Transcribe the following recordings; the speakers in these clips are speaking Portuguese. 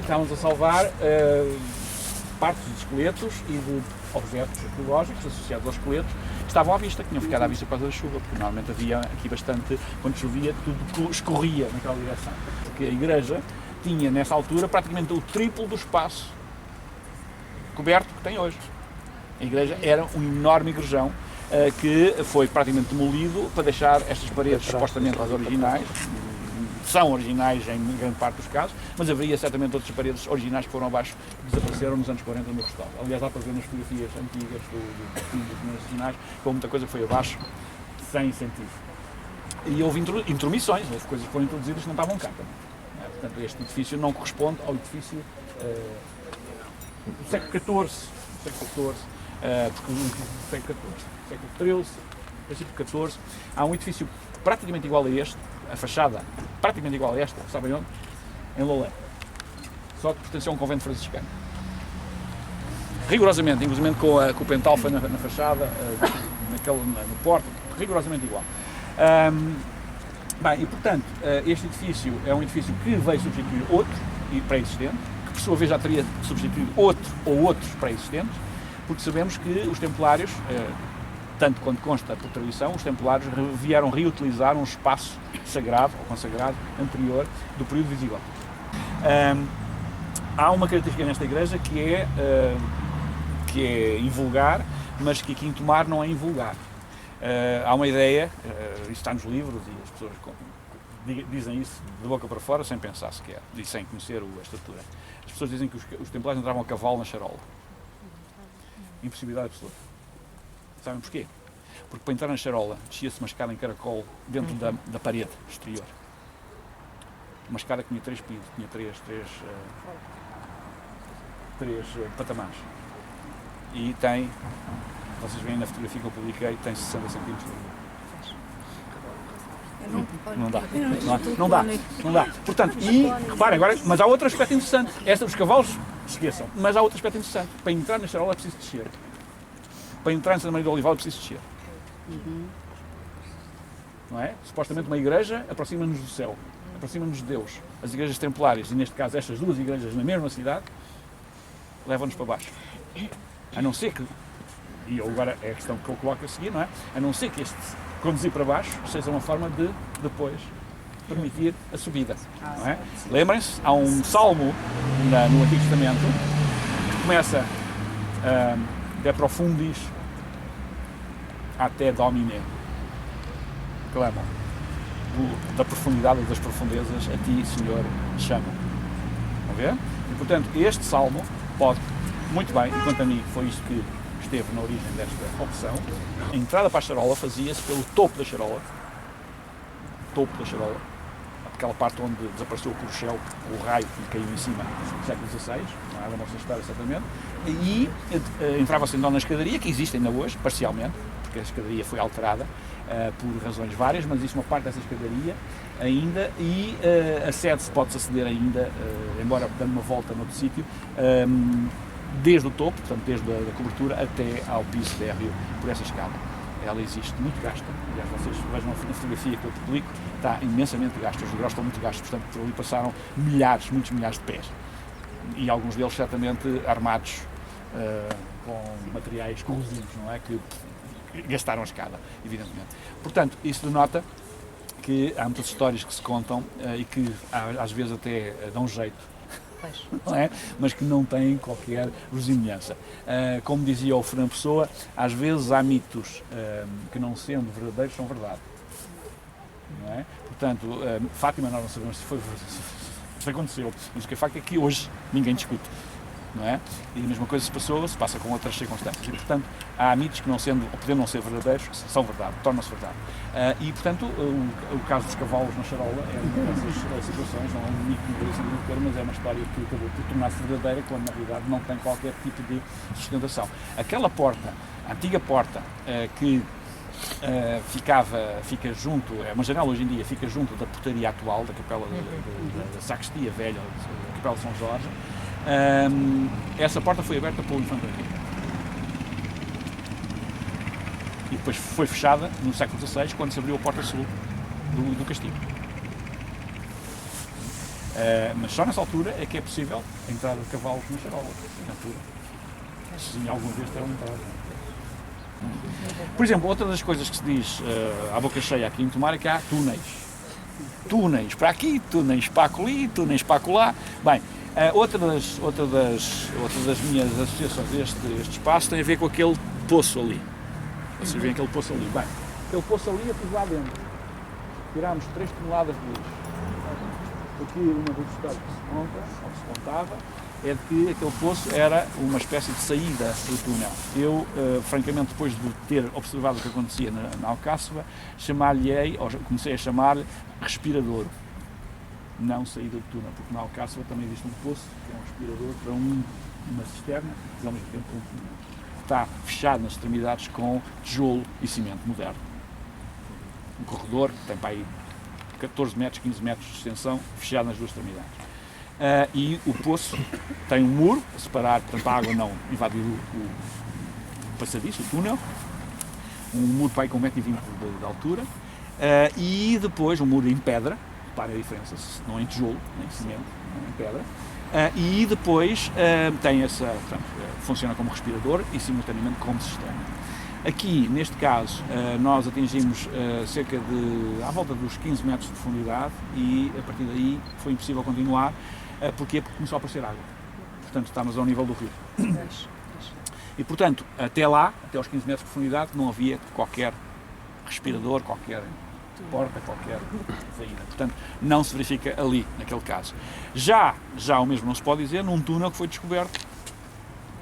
estávamos a salvar partes de esqueletos e de objetos arqueológicos associados aos esqueletos que estavam à vista, que tinham ficado à vista por causa da chuva, porque normalmente havia aqui bastante, quando chovia, tudo escorria naquela direção. Porque a igreja tinha, nessa altura, praticamente o triplo do espaço coberto que tem hoje. A igreja era um enorme igrejão que foi praticamente demolido para deixar estas paredes supostamente as originais. São originais em grande parte dos casos, mas haveria certamente outras paredes originais que foram abaixo e desapareceram nos anos 40 no restauro. Aliás, dá para ver nas fotografias antigas dos originais que muita coisa foi abaixo sem sentido. E houve intromissões, houve coisas que foram introduzidas que não estavam cá também. Portanto, este edifício não corresponde ao edifício do século XIV, porque o edifício do século XIII, princípio XIV, há um edifício praticamente igual a este, a fachada praticamente igual a esta, sabem onde? Em Loulé. Só que pertenceu a um convento franciscano. Rigorosamente, inclusive com o pentalfa na fachada, no porto, rigorosamente igual. Bem, e portanto, este edifício é um edifício que veio substituir outro pré-existente, que por sua vez já teria substituído outro ou outros pré-existentes, porque sabemos que os templários, tanto quanto consta por tradição, os templários vieram reutilizar um espaço sagrado ou consagrado anterior do período visigótico. Há uma característica nesta igreja que é invulgar, mas que aqui em Tomar não é invulgar. Há uma ideia, isso está nos livros e as pessoas dizem isso de boca para fora sem pensar sequer e sem conhecer a estrutura. As pessoas dizem que os templários entravam a cavalo na charola. Impossibilidade absoluta. Sabem porquê? Porque para entrar na charola descia-se uma escada em caracol dentro da parede exterior. Uma escada que tinha 3 pisos, tinha três patamares. E tem, vocês veem na fotografia que eu publiquei, tem 60 centímetros de Não dá. Portanto, e reparem agora, mas há outro aspecto interessante. Esta dos cavalos, esqueçam, mas há outro aspecto interessante. Para entrar na charola é preciso descer. Para entrar em Santa Maria do Olival é preciso descer. Não é? Supostamente uma igreja aproxima-nos do céu, aproxima-nos de Deus. As igrejas templárias, e neste caso estas duas igrejas na mesma cidade, levam-nos para baixo. A não ser que, e agora é a questão que eu coloco a seguir, não é? A não ser que este conduzir para baixo seja uma forma de depois permitir a subida. Não é? Lembrem-se, há um salmo no Antigo Testamento que começa de profundis até domine, clamam da profundidade das profundezas a ti, Senhor, chamam. Estão a ver? E portanto este salmo pode muito bem, e quanto a mim foi isto que esteve na origem desta opção, a entrada para a charola fazia-se pelo topo da charola, aquela parte onde desapareceu o corchel, o raio que caiu em cima no século XVI, não há da nossa história certamente, e entrava-se então na escadaria, que existe ainda hoje, parcialmente, porque a escadaria foi alterada por razões várias, mas existe uma parte dessa escadaria ainda, e acede-se, pode-se aceder ainda, embora dando uma volta noutro sítio, desde o topo, portanto desde a cobertura até ao piso térreo por essa escada. Ela existe muito gasta, aliás vocês vejam na fotografia que eu publico, está imensamente gasta, os degraus estão muito gastos, portanto por ali passaram muitos milhares de pés, e alguns deles certamente armados com materiais corrosivos, não é? Que gastaram a escada, evidentemente. Portanto, isso denota que há muitas histórias que se contam e que às vezes até dão jeito, não é? Mas que não têm qualquer verosimilhança. Como dizia o Fernando Pessoa, às vezes há mitos que, não sendo verdadeiros, são verdade. Não é? Portanto, Fátima, nós não sabemos se aconteceu, mas o que é facto é que hoje ninguém discute. Não é? E a mesma coisa se passa com outras circunstâncias. E, portanto, há mitos que, não sendo, ou podendo não ser verdadeiros, são verdade, tornam-se verdade. E, portanto, o caso dos cavalos na charola é uma dessas situações, não é um mito no termo, mas é uma história que acabou por tornar-se verdadeira, quando na realidade não tem qualquer tipo de sustentação. Aquela porta, a antiga porta, que fica junto, é uma janela hoje em dia, fica junto da portaria atual, da capela da sacristia velha, da capela de São Jorge. Essa porta foi aberta pelo Infante Henrique e depois foi fechada no século XVI, quando se abriu a porta sul do castelo. Mas só nessa altura é que é possível a entrada de cavalos na charola, na altura. Se alguma vez terão entrado. Por exemplo, outra das coisas que se diz à boca cheia aqui em Tomar é que há túneis. Túneis para aqui, túneis para ali, túneis para acolá. Bem, outra das minhas associações a este espaço tem a ver com aquele poço ali. Vocês veem aquele poço ali. Bem, aquele poço ali é tudo lá dentro. Tirámos 3 toneladas de lixo. Aqui uma das histórias que se conta, ou que se contava, é de que aquele poço era uma espécie de saída do túnel. Eu, francamente, depois de ter observado o que acontecia na Alcáçova, comecei a chamar-lhe respirador, não saída do túnel, porque na Alcáçova também existe um poço, que é um respirador para uma cisterna, que ao mesmo tempo está fechado nas extremidades com tijolo e cimento moderno. Um corredor que tem para aí 14 metros, 15 metros de extensão, fechado nas duas extremidades. E o poço tem um muro a separar, portanto a água não invadir o passadiço, o túnel, um muro para aí com 1,20 m de altura, e depois um muro em pedra, reparem a diferença, não em tijolo, nem em cimento, não em pedra, e depois tem portanto, funciona como respirador e simultaneamente como cisterna. Aqui, neste caso, nós atingimos à volta dos 15 metros de profundidade e a partir daí foi impossível continuar. Porquê? Porque começou a aparecer água. Portanto, estamos ao nível do rio. E, portanto, até lá, até aos 15 metros de profundidade, não havia qualquer respirador, qualquer porta, qualquer saída. Portanto, não se verifica ali, naquele caso. Já o mesmo não se pode dizer num túnel que foi descoberto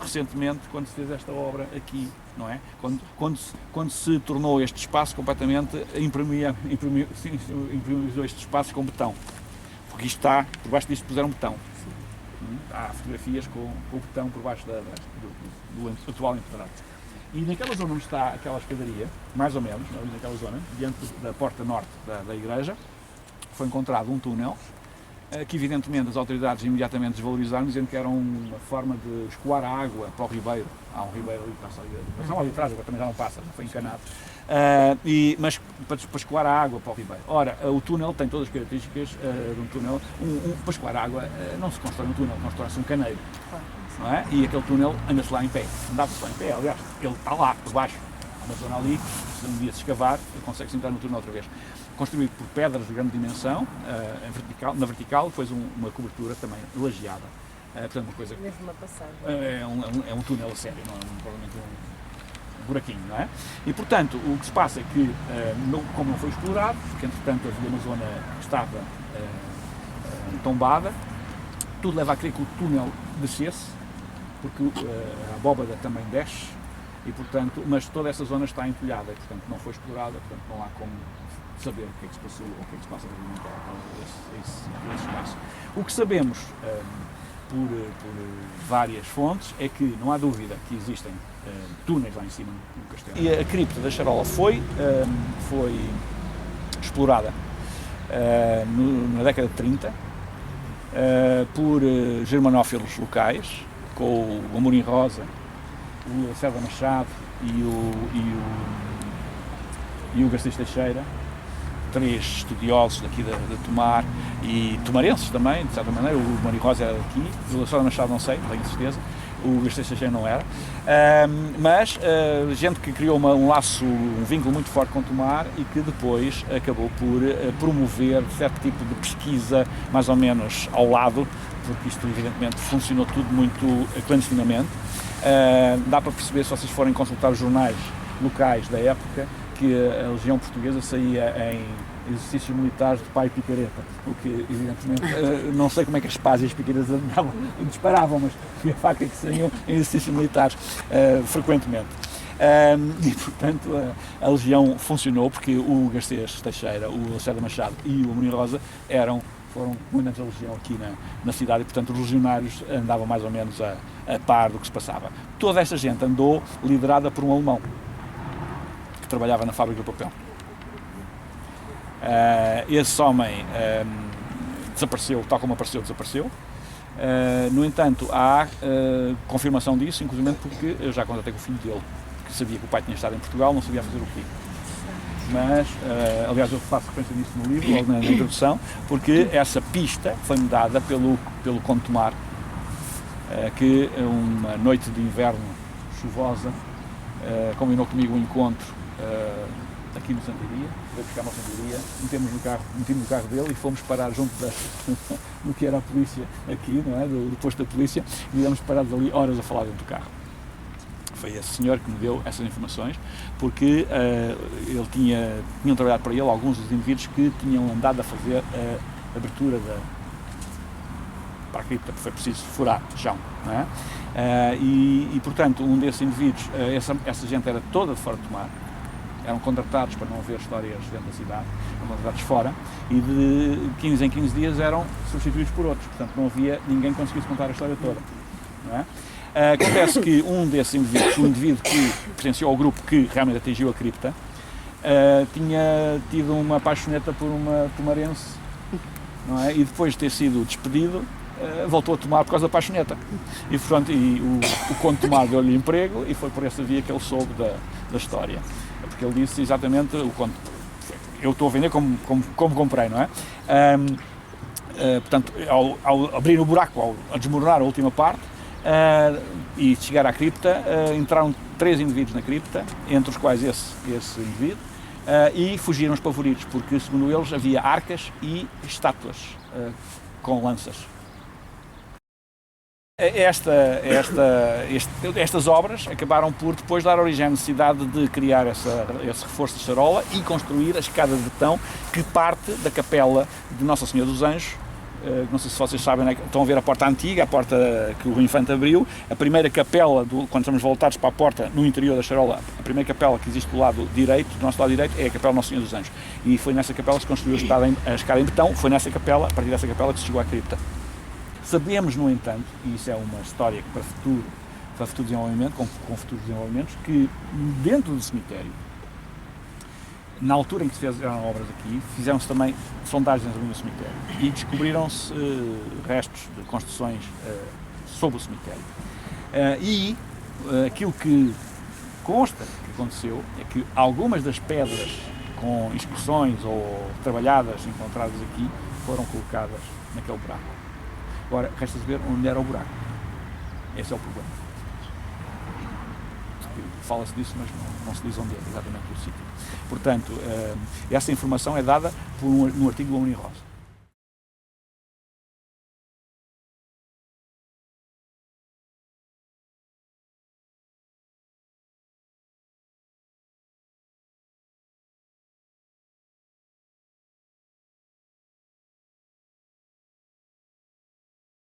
recentemente, quando se fez esta obra aqui, não é? Quando se tornou este espaço completamente, improvisou este espaço com betão. Porque isto está, por baixo disto puseram betão. Há fotografias com o betão por baixo do atual empedrado. E naquela zona onde está aquela escadaria, mais ou menos, naquela zona, diante da porta norte da igreja, foi encontrado um túnel que evidentemente as autoridades imediatamente desvalorizaram, dizendo que era uma forma de escoar a água para o ribeiro. Há um ribeiro ali que passa ali atrás, agora também já não passa, já foi encanado. Mas para escoar a água para o ribeiro. Ora, o túnel tem todas as características de um túnel. Para escoar a água não se constrói um túnel, constrói-se um caneiro. Não é? E aquele túnel anda-se lá em pé. Andava-se lá em pé, aliás, ele está lá, por baixo. Há uma zona ali, se um dia se escavar, consegue-se entrar no túnel outra vez. Construído por pedras de grande dimensão, na vertical, depois uma cobertura também lajeada. Portanto, uma coisa. Mesmo uma passagem. É um túnel a sério, não é provavelmente um buraquinho, não é? E, portanto, o que se passa é que, como não foi explorado, porque entretanto havia uma zona que estava tombada, tudo leva a crer que o túnel descesse, porque a abóbada também desce, e, portanto, mas toda essa zona está entulhada, e, portanto, não foi explorada, portanto, não há como saber o que é que se passou ou o que é que se passa relativamente a esse espaço. O que sabemos por várias fontes é que não há dúvida que existem túneis lá em cima no castelo. E a cripta da Charola foi explorada na década de 30 por germanófilos locais, com o Amorim Rosa, o Lacerda Machado e o Garcês Teixeira, 3 estudiosos daqui de Tomar e tomarenses também, de certa maneira. O Amorim Rosa era daqui, o Lacerda Machado não sei, não tenho certeza, o Garcês Teixeira não era, mas gente que criou um laço, um vínculo muito forte com Tomar e que depois acabou por promover certo tipo de pesquisa mais ou menos ao lado, porque isto evidentemente funcionou tudo muito clandestinamente. Dá para perceber, se vocês forem consultar os jornais locais da época, que a Legião Portuguesa saía em exercícios militares de pá e picareta, o que evidentemente não sei como é que as pás e as picaretas andavam e disparavam, mas a facto é que saíam em exercícios militares frequentemente. E portanto a Legião funcionou porque o Garcês Teixeira, o Lacerda Machado e o Amorim Rosa foram comandantes da Legião aqui na cidade e, portanto, os legionários andavam mais ou menos a par do que se passava. Toda esta gente andou liderada por um alemão que trabalhava na fábrica de papel. Esse homem desapareceu, tal como apareceu, desapareceu. No entanto, há confirmação disso, inclusive porque eu já contatei com o filho dele, que sabia que o pai tinha estado em Portugal, não sabia fazer o quê. mas, aliás, eu faço referência nisso no livro, ou na introdução, porque essa pista foi-me dada pelo Conde Tomar, que uma noite de inverno chuvosa combinou comigo um encontro aqui no Santa Iria, veio buscar-me ao Santa Iria, metimos no carro dele e fomos parar junto do que era a polícia aqui, não é? do posto da polícia, e íamos parados ali horas a falar dentro do carro. Foi esse senhor que me deu essas informações, porque tinham trabalhado para ele alguns dos indivíduos que tinham andado a fazer a abertura para a cripta, porque foi preciso furar chão, não é? E portanto, um desses indivíduos, essa gente era toda de fora de Tomar, eram contratados para não haver histórias dentro da cidade, eram contratados fora, e de 15 em 15 dias eram substituídos por outros, portanto não havia ninguém que conseguisse contar a história toda, não é? Acontece que um desses indivíduos, o indivíduo que pertenceu ao grupo que realmente atingiu a cripta, tinha tido uma paixoneta por uma tomarense, não é? E depois de ter sido despedido, voltou a tomar por causa da paixoneta. E, portanto, o Conde Tomar deu-lhe emprego e foi por essa via que ele soube da história. Porque ele disse exatamente, eu estou a vender como comprei, não é? Portanto, ao abrir o buraco, ao desmoronar a última parte, e chegar à cripta, entraram 3 indivíduos na cripta, entre os quais esse indivíduo, e fugiram espavoridos, porque, segundo eles, havia arcas e estátuas com lanças. Estas obras acabaram por depois dar origem à necessidade de criar esse reforço de charola e construir a escada de betão que parte da capela de Nossa Senhora dos Anjos. Não sei se vocês sabem, estão a ver a porta antiga, a porta que o infante abriu, a primeira capela, quando estamos voltados para a porta, no interior da charola, a primeira capela que existe do lado direito, do nosso lado direito, é a capela de Nossa Senhora dos Anjos. E foi nessa capela que se construiu a escada em betão, foi nessa capela, a partir dessa capela, que se chegou à cripta. Sabemos, no entanto, e isso é uma história que para futuro desenvolvimento, com futuros desenvolvimentos, que dentro do cemitério, na altura em que se fizeram obras aqui, fizeram-se também sondagens no cemitério e descobriram-se restos de construções sobre o cemitério. Aquilo que consta que aconteceu é que algumas das pedras com inscrições ou trabalhadas encontradas aqui foram colocadas naquele buraco. Agora, resta saber onde era o buraco. Esse é o problema. Fala-se disso, mas não se diz onde é exatamente o sítio. Portanto, essa informação é dada no artigo do Amorim Rosa.